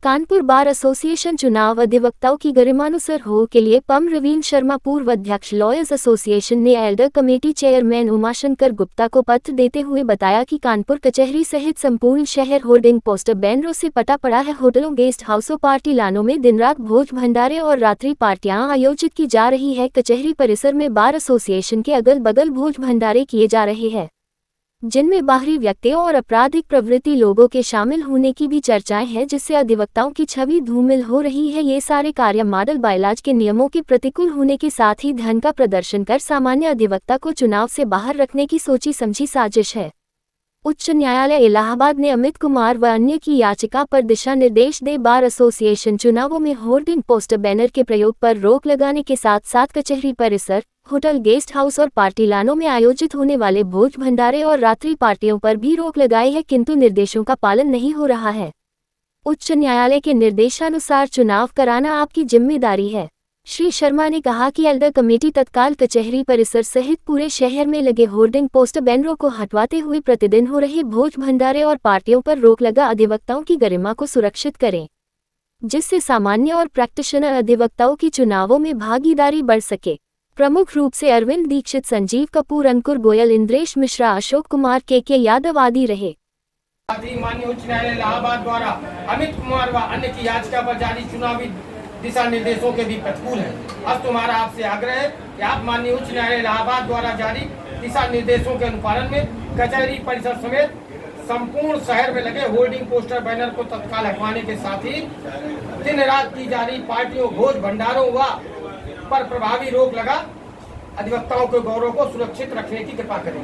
Kanpur bar association चुनाव अधिवक्ताओं की गरिमानुसार हो के लिए पम रवीन शर्मा पूर्व अध्यक्ष लॉयर्स एसोसिएशन ने Elder committee chairman Umashankar Gupta को पत्र देते हुए बताया कि कानपुर कचहरी सहित संपूर्ण शहर होर्डिंग पोस्टर बैनरों से पटा पड़ा है। होटलों, गेस्ट हाउसों, पार्टी लानों में दिन रात भोज भंडारे और रात्रि पार्टियां आयोजित की जा रही है। कचहरी परिसर में बार एसोसिएशन के अगल बगल भोज भंडारे किए जा रहे हैं, जिनमें बाहरी व्यक्तियों और आपराधिक प्रवृत्ति लोगों के शामिल होने की भी चर्चाएं हैं, जिससे अधिवक्ताओं की छवि धूमिल हो रही है। ये सारे कार्य मॉडल बायलॉज के नियमों के प्रतिकूल होने के साथ ही धन का प्रदर्शन कर सामान्य अधिवक्ता को चुनाव से बाहर रखने की सोची समझी साजिश है। उच्च न्यायालय इलाहाबाद ने अमित कुमार व अन्य की याचिका पर दिशा निर्देश दे बार एसोसिएशन चुनावों में होर्डिंग, पोस्टर, बैनर के प्रयोग पर रोक लगाने के साथ साथ कचहरी परिसर, होटल, गेस्ट हाउस और पार्टी लानों में आयोजित होने वाले भोज भंडारे और रात्रि पार्टियों पर भी रोक लगाई है, किंतु निर्देशों का पालन नहीं हो रहा है। उच्च न्यायालय के निर्देशानुसार चुनाव कराना आपकी जिम्मेदारी है। श्री शर्मा ने कहा कि एल्डर कमेटी तत्काल कचहरी परिसर सहित पूरे शहर में लगे होर्डिंग, पोस्टर, बैनरों को हटवाते हुए प्रतिदिन हो रहे भोज भंडारे और पार्टियों पर रोक लगा अधिवक्ताओं की गरिमा को सुरक्षित करें, जिससे सामान्य और प्रैक्टिशनर अधिवक्ताओं की चुनावों में भागीदारी बढ़ सके। प्रमुख रूप से अरविंद दीक्षित, संजीव कपूर, अंकुर गोयल, इंद्रेश मिश्रा, अशोक कुमार, के यादव आदि रहे। माननीय उच्च न्यायालय इलाहाबाद द्वारा अमित कुमार व अन्य की याचिका पर जारी चुनावी दिशा निर्देशों के भी प्रतिकूल है। अब तुम्हारा आपसे आग्रह है कि आप माननीय उच्च न्यायालय इलाहाबाद द्वारा जारी दिशा निर्देशों के अनुपालन में कचहरी परिसर समेत संपूर्ण शहर में लगे होर्डिंग, पोस्टर, बैनर को तत्काल हटवाने के साथ ही दिन रात की जा रही पार्टियों, भोज भंडारों व पर प्रभावी रोक लगा अधिवक्ताओं के गौरव को सुरक्षित रखने की कृपा करें।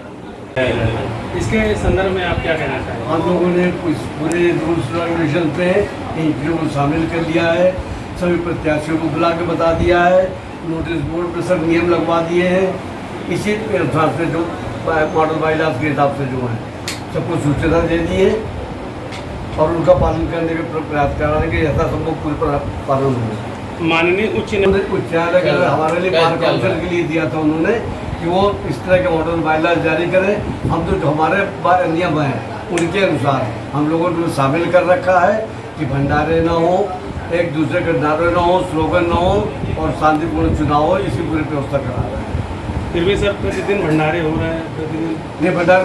इसके संदर्भ में आप क्या कहना चाहेंगे? हम लोगों ने पूरे रूल्स रेगुलेशन पे इंटरव्यू को शामिल कर लिया है, सभी प्रत्याशियों को बुला के बता दिया है, नोटिस बोर्ड पर सब नियम लगवा दिए हैं। इसी के हिसाब से जो मॉडल बायलॉज के हिसाब से जो है सबको सूचना दे दी है और उनका पालन करने के प्रयास कराने के ऐसा सबको पूरे पालन हो। माननीय उच्च न्यायालय का हमारे लिए बार काउंसिल के लिए दिया था उन्होंने कि वो इस तरह के मॉडल बायलॉज जारी करें। हम तो जो हमारे नियम हैं उनके अनुसार हम लोगों ने शामिल कर रखा है कि भंडारे ना हो, एक दूसरे के नारे ना हो, स्लोगन ना हो और शांतिपूर्ण चुनाव हो, इसी पूरी व्यवस्था करा रहे हैं। फिर भी सर प्रतिदिन भंडारे हो रहे हैं, प्रतिदिन नहीं भंडारे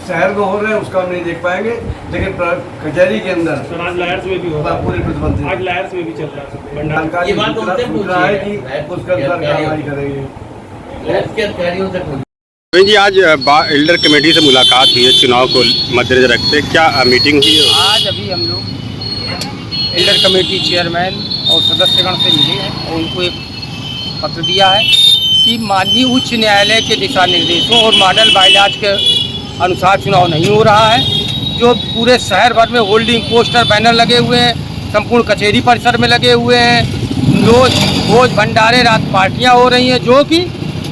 शहर में हो रहे हैं उसका हम नहीं देख पाएंगे, लेकिन कचहरी के अंदर सर आज लायर्स में भी हो रहा है, पूरे प्रतिबंध आज लायर्स में भी चल रहा है भंडारा। ये बात है कि उसका अनुसार कार्रवाई करेंगे। जी आज एल्डर कमेटी से मुलाकात हुई है चुनाव को मद्देनजर रखते, क्या मीटिंग हुई है? आज अभी हम लोग एल्डर कमेटी चेयरमैन और सदस्यगण से मिले हैं और उनको एक पत्र दिया है कि माननीय उच्च न्यायालय के दिशा निर्देशों और मॉडल बायलॉज के अनुसार चुनाव नहीं हो रहा है। जो पूरे शहर भर में होल्डिंग, पोस्टर, बैनर लगे हुए हैं, संपूर्ण कचहरी परिसर में लगे हुए हैं, रोज भोज भंडारे, रात पार्टियां हो रही हैं, जो कि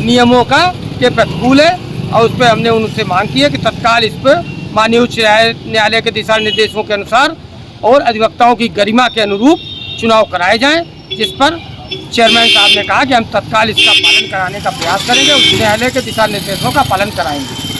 नियमों के प्रतिकूल है और उस पर हमने उनसे मांग की है कि तत्काल इस पर माननीय उच्च न्यायालय के दिशा निर्देशों के अनुसार और अधिवक्ताओं की गरिमा के अनुरूप चुनाव कराए जाएं, जिस पर चेयरमैन साहब ने कहा कि हम तत्काल इसका पालन कराने का प्रयास करेंगे, उच्च न्यायालय के दिशा निर्देशों का पालन कराएंगे।